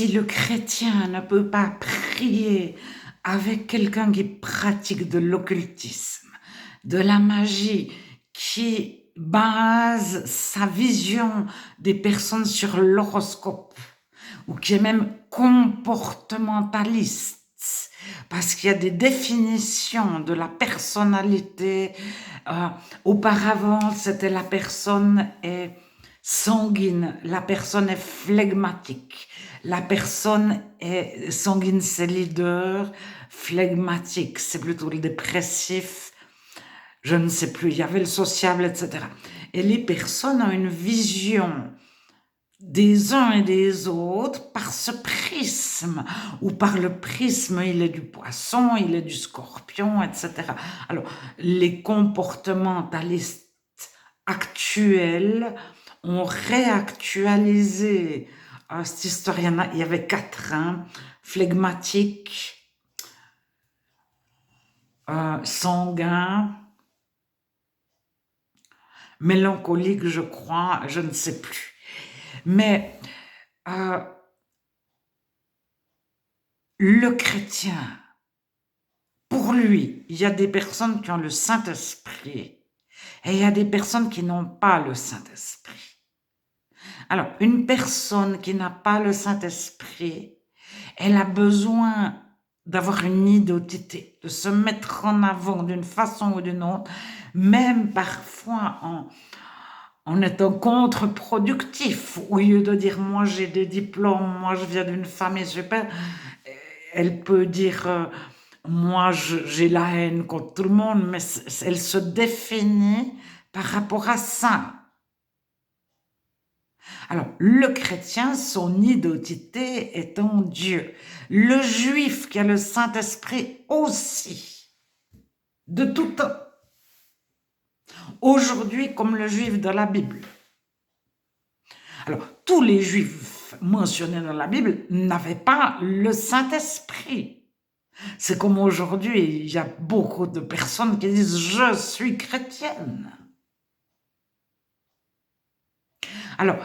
si le chrétien ne peut pas prier avec quelqu'un qui pratique de l'occultisme, de la magie, qui base sa vision des personnes sur l'horoscope, ou qui est même comportementaliste, parce qu'il y a des définitions de la personnalité. Auparavant, c'était la personne est sanguine, la personne est flegmatique, la personne est sanguine, c'est leader, flegmatique, c'est plutôt le dépressif, je ne sais plus, il y avait le sociable, etc. Et les personnes ont une vision des uns et des autres par ce prisme, ou par le prisme, il est du poisson, il est du scorpion, etc. Alors, les comportementalistes actuels ont réactualisé cette histoire. Il y avait 4, flegmatique, sanguin, mélancolique, je crois, je ne sais plus. Mais le chrétien, pour lui, il y a des personnes qui ont le Saint-Esprit et il y a des personnes qui n'ont pas le Saint-Esprit. Alors, une personne qui n'a pas le Saint-Esprit, elle a besoin d'avoir une identité, de se mettre en avant d'une façon ou d'une autre, même parfois en étant contre-productif, au lieu de dire « moi j'ai des diplômes, moi je viens d'une famille super », elle peut dire moi j'ai la haine contre tout le monde, mais elle se définit par rapport à ça. Alors, le chrétien, son identité est en Dieu. Le juif qui a le Saint-Esprit aussi, de tout temps. Aujourd'hui, comme le juif de la Bible. Alors, tous les juifs mentionnés dans la Bible n'avaient pas le Saint-Esprit. C'est comme aujourd'hui, il y a beaucoup de personnes qui disent « je suis chrétienne ». Alors,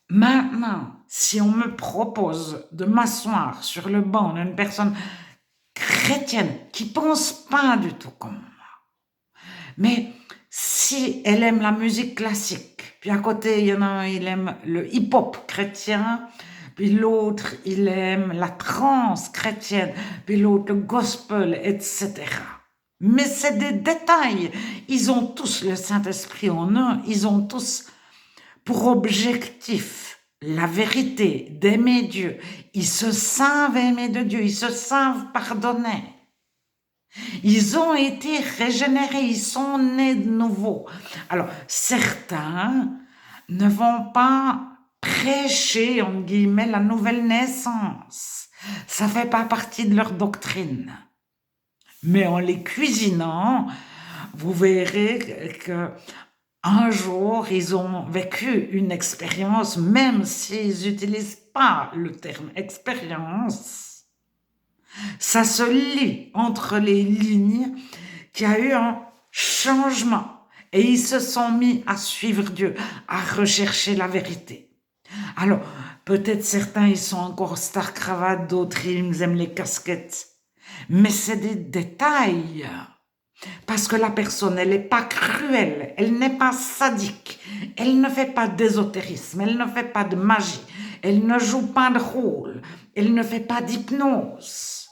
maintenant, si on me propose de m'asseoir sur le banc d'une personne chrétienne qui pense pas du tout comme moi, mais si elle aime la musique classique, puis à côté, il y en a un, il aime le hip-hop chrétien, puis l'autre, il aime la trance chrétienne, puis l'autre, le gospel, etc. Mais c'est des détails. Ils ont tous le Saint-Esprit en eux, ils ont tous pour objectif la vérité, d'aimer Dieu. Ils se savent aimer de Dieu, ils se savent pardonner. Ils ont été régénérés, ils sont nés de nouveau. Alors, certains ne vont pas prêcher, en guillemets, la nouvelle naissance. Ça fait pas partie de leur doctrine. Mais en les cuisinant, vous verrez que un jour, ils ont vécu une expérience, même s'ils n'utilisent pas le terme expérience, ça se lit entre les lignes qu'il y a eu un changement et ils se sont mis à suivre Dieu, à rechercher la vérité. Alors, peut-être certains, ils sont encore star-cravate, d'autres, ils aiment les casquettes, mais c'est des détails. Parce que la personne, elle n'est pas cruelle, elle n'est pas sadique, elle ne fait pas d'ésotérisme, elle ne fait pas de magie, elle ne joue pas de rôle, elle ne fait pas d'hypnose,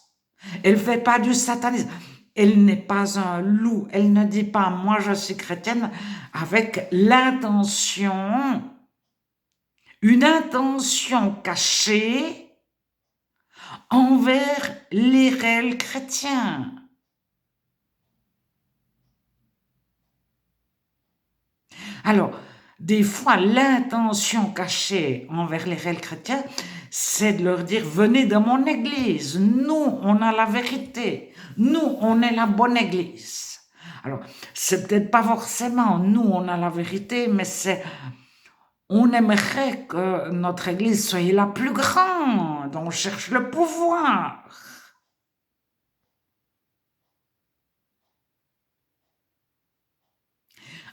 elle ne fait pas du satanisme, elle n'est pas un loup, elle ne dit pas « moi je suis chrétienne » avec l'intention, une intention cachée envers les réels chrétiens. Alors, des fois, l'intention cachée envers les réels chrétiens, c'est de leur dire « venez dans mon église, nous, on a la vérité, nous, on est la bonne église ». Alors, c'est peut-être pas forcément « nous, on a la vérité », mais c'est « on aimerait que notre église soit la plus grande, on cherche le pouvoir ».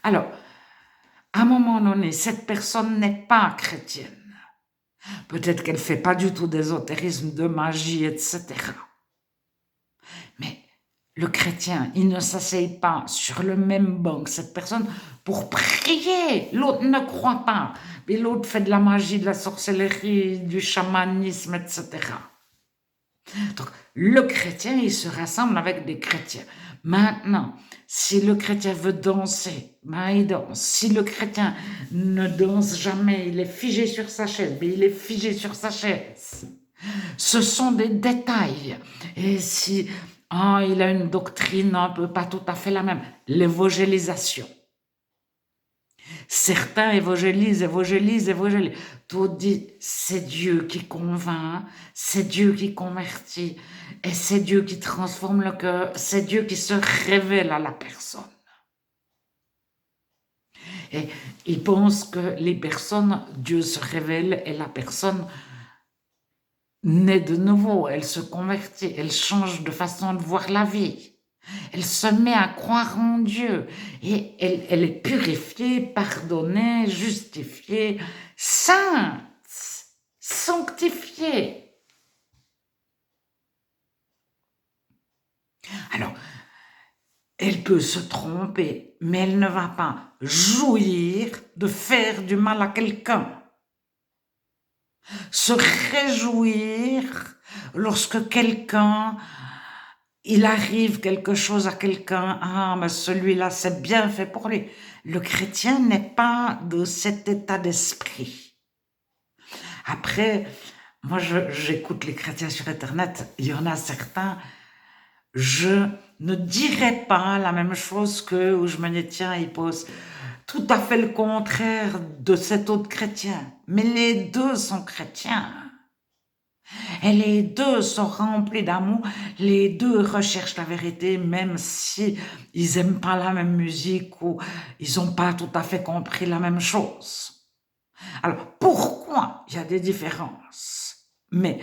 Alors, à un moment donné, cette personne n'est pas chrétienne. Peut-être qu'elle fait pas du tout d'ésotérisme, de magie, etc. Mais le chrétien, il ne s'asseye pas sur le même banc que cette personne pour prier. L'autre ne croit pas, mais l'autre fait de la magie, de la sorcellerie, du chamanisme, etc. Donc, le chrétien, il se rassemble avec des chrétiens. Maintenant, si le chrétien veut danser, ben il danse. Si le chrétien ne danse jamais, il est figé sur sa chaise, mais il est figé sur sa chaise. Ce sont des détails. Et si il a une doctrine un peu pas tout à fait la même, l'évangélisation. Certains évangélisent. Tout dit, c'est Dieu qui convainc, c'est Dieu qui convertit, et c'est Dieu qui transforme le cœur, c'est Dieu qui se révèle à la personne. Et ils pensent que les personnes, Dieu se révèle et la personne naît de nouveau, elle se convertit, elle change de façon de voir la vie. Elle se met à croire en Dieu et elle est purifiée, pardonnée, justifiée, sainte, sanctifiée. Alors, elle peut se tromper, mais elle ne va pas jouir de faire du mal à quelqu'un. Se réjouir lorsque quelqu'un, il arrive quelque chose à quelqu'un, mais celui-là, c'est bien fait pour lui. Le chrétien n'est pas de cet état d'esprit. Après, moi, j'écoute les chrétiens sur Internet, il y en a certains, je ne dirais pas la même chose qu'eux, où je me dis, tiens, ils posent tout à fait le contraire de cet autre chrétien. Mais les deux sont chrétiens. Et les deux sont remplis d'amour, les deux recherchent la vérité, même si ils aiment pas la même musique ou ils ont pas tout à fait compris la même chose. Alors, pourquoi il y a des différences? Mais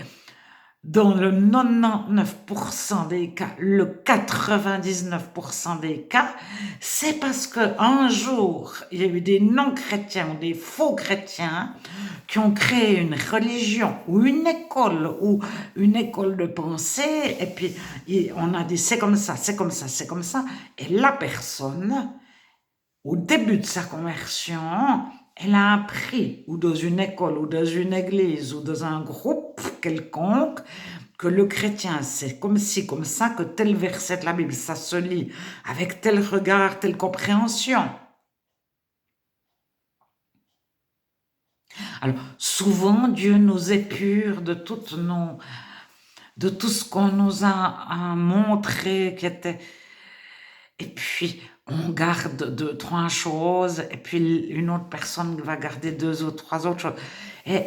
dans le 99% des cas, le 99% des cas, c'est parce qu'un jour, il y a eu des non-chrétiens ou des faux chrétiens qui ont créé une religion ou une école de pensée, et puis on a dit c'est comme ça, c'est comme ça, c'est comme ça, et la personne, au début de sa conversion, elle a appris, ou dans une école, ou dans une église, ou dans un groupe quelconque, que le chrétien, c'est comme ci, comme ça, que tel verset de la Bible, ça se lit avec tel regard, telle compréhension. Alors, souvent, Dieu nous épure de tout ce qu'on nous a montré qui était. Et puis, on garde 2, 3 choses, et puis une autre personne va garder 2 ou 3 autres choses. Et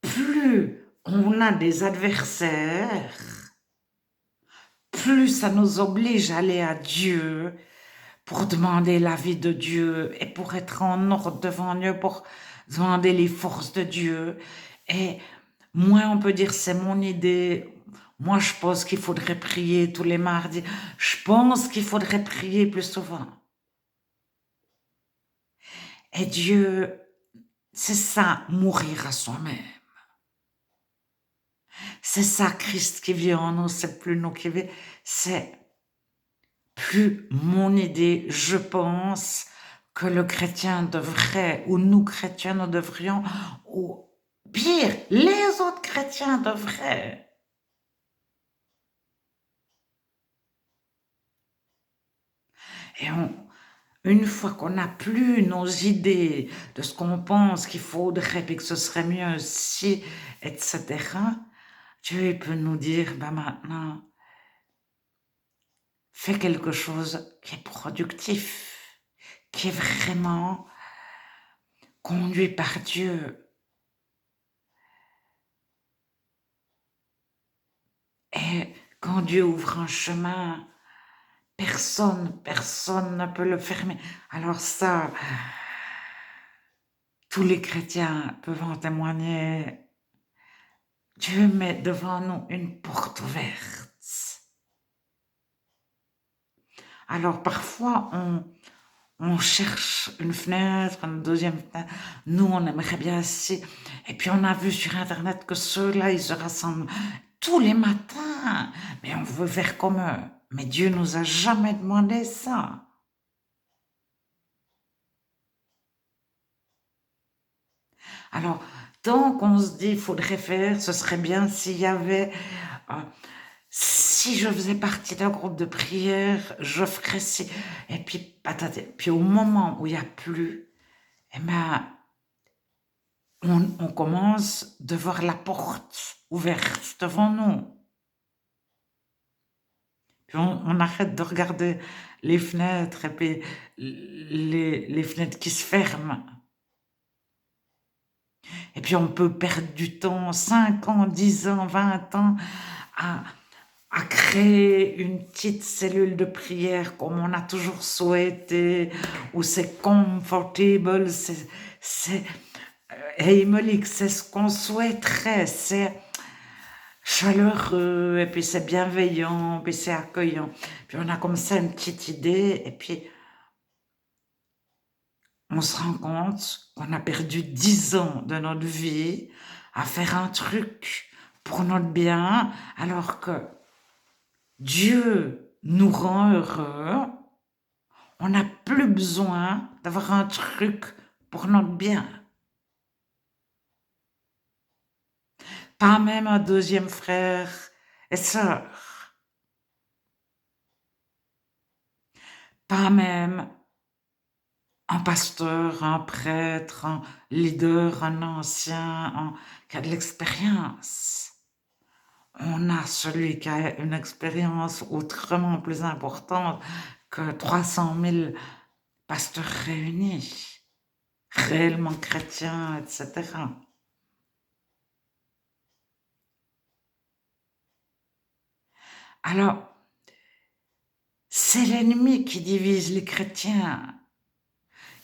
plus on a des adversaires, plus ça nous oblige à aller à Dieu pour demander l'avis de Dieu et pour être en ordre devant Dieu, pour demander les forces de Dieu. Et moins on peut dire c'est mon idée. Moi, je pense qu'il faudrait prier tous les mardis. Je pense qu'il faudrait prier plus souvent. Et Dieu, c'est ça, mourir à soi-même. C'est ça, Christ qui vit en nous, c'est plus nous qui vivons. C'est plus mon idée, je pense que le chrétien devrait, ou nous chrétiens, nous devrions, ou pire, les autres chrétiens devraient. Et une fois qu'on n'a plus nos idées de ce qu'on pense qu'il faudrait, puis que ce serait mieux si, etc., Dieu peut nous dire, ben maintenant, fais quelque chose qui est productif, qui est vraiment conduit par Dieu. Et quand Dieu ouvre un chemin, personne ne peut le fermer. Alors ça, tous les chrétiens peuvent en témoigner. Dieu met devant nous une porte ouverte. Alors parfois, on cherche une fenêtre, une deuxième fenêtre. Nous, on aimerait bien ici. Et puis, on a vu sur Internet que ceux-là, ils se rassemblent tous les matins. Mais on veut faire comme eux. Mais Dieu nous a jamais demandé ça. Alors, tant qu'on se dit, il faudrait faire, ce serait bien s'il y avait, euh, si je faisais partie d'un groupe de prière, je ferais ci. Et puis, patate. Puis au moment où il n'y a plus, eh ben, on commence de voir la porte ouverte devant nous. Puis on arrête de regarder les fenêtres et puis les fenêtres qui se ferment. Et puis on peut perdre du temps, 5 ans, 10 ans, 20 ans, à, à créer une petite cellule de prière comme on a toujours souhaité, où c'est comfortable, c'est heimelig, c'est ce qu'on souhaiterait, c'est chaleureux, et puis c'est bienveillant, puis c'est accueillant. Puis on a comme ça une petite idée, et puis on se rend compte qu'on a perdu 10 ans de notre vie à faire un truc pour notre bien, alors que Dieu nous rend heureux. On n'a plus besoin d'avoir un truc pour notre bien. Pas même un deuxième frère et sœur. Pas même un pasteur, un prêtre, un leader, un ancien, qui a de l'expérience. On a celui qui a une expérience autrement plus importante que 300 000 pasteurs réunis, réellement chrétiens, etc. Alors, c'est l'ennemi qui divise les chrétiens.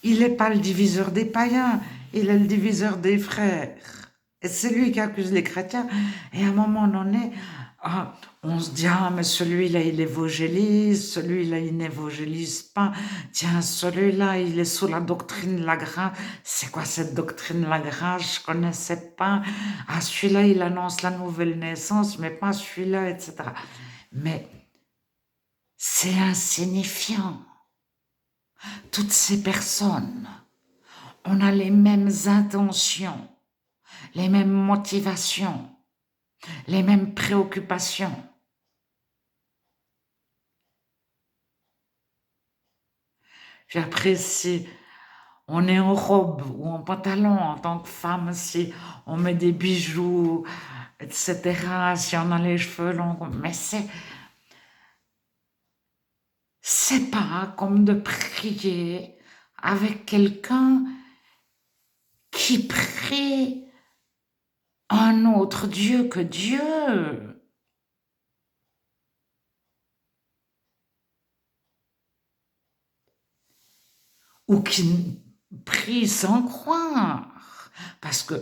Il n'est pas le diviseur des païens, il est le diviseur des frères. Et c'est lui qui accuse les chrétiens. Et à un moment donné, on se dit, ah, mais celui-là, il évangélise, celui-là, il n'évangélise pas. Tiens, celui-là, il est sous la doctrine de la grâce. C'est quoi cette doctrine de la grâce? Je connaissais pas. Ah, celui-là, il annonce la nouvelle naissance, mais pas celui-là, etc. Mais c'est insignifiant. Toutes ces personnes, on a les mêmes intentions, les mêmes motivations, les mêmes préoccupations. Puis après, si on est en robe ou en pantalon en tant que femme, si on met des bijoux, etc., si on a les cheveux longs, mais c'est pas comme de prier avec quelqu'un qui prie un autre Dieu que Dieu. Ou qui prie sans croire. Parce que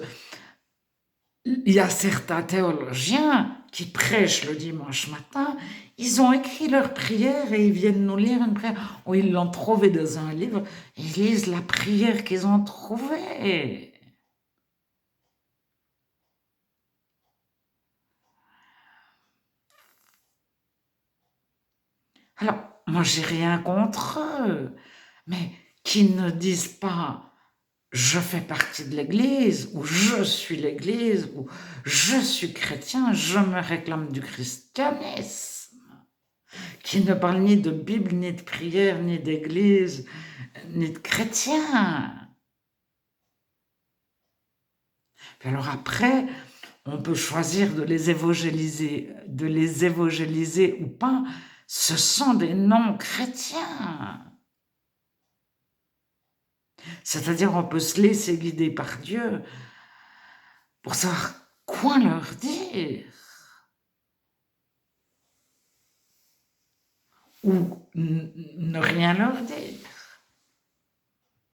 il y a certains théologiens qui prêchent le dimanche matin, ils ont écrit leur prière et ils viennent nous lire une prière, ou ils l'ont trouvée dans un livre, ils lisent la prière qu'ils ont trouvée. Alors, moi, j'ai rien contre eux, mais qu'ils ne disent pas je fais partie de l'Église, ou je suis l'Église, ou je suis chrétien, je me réclame du christianisme, qui ne parle ni de Bible, ni de prière, ni d'Église, ni de chrétien. Puis alors après, on peut choisir de les évangéliser ou pas. Ce sont des non-chrétiens. C'est-à-dire, on peut se laisser guider par Dieu pour savoir quoi leur dire ou ne rien leur dire.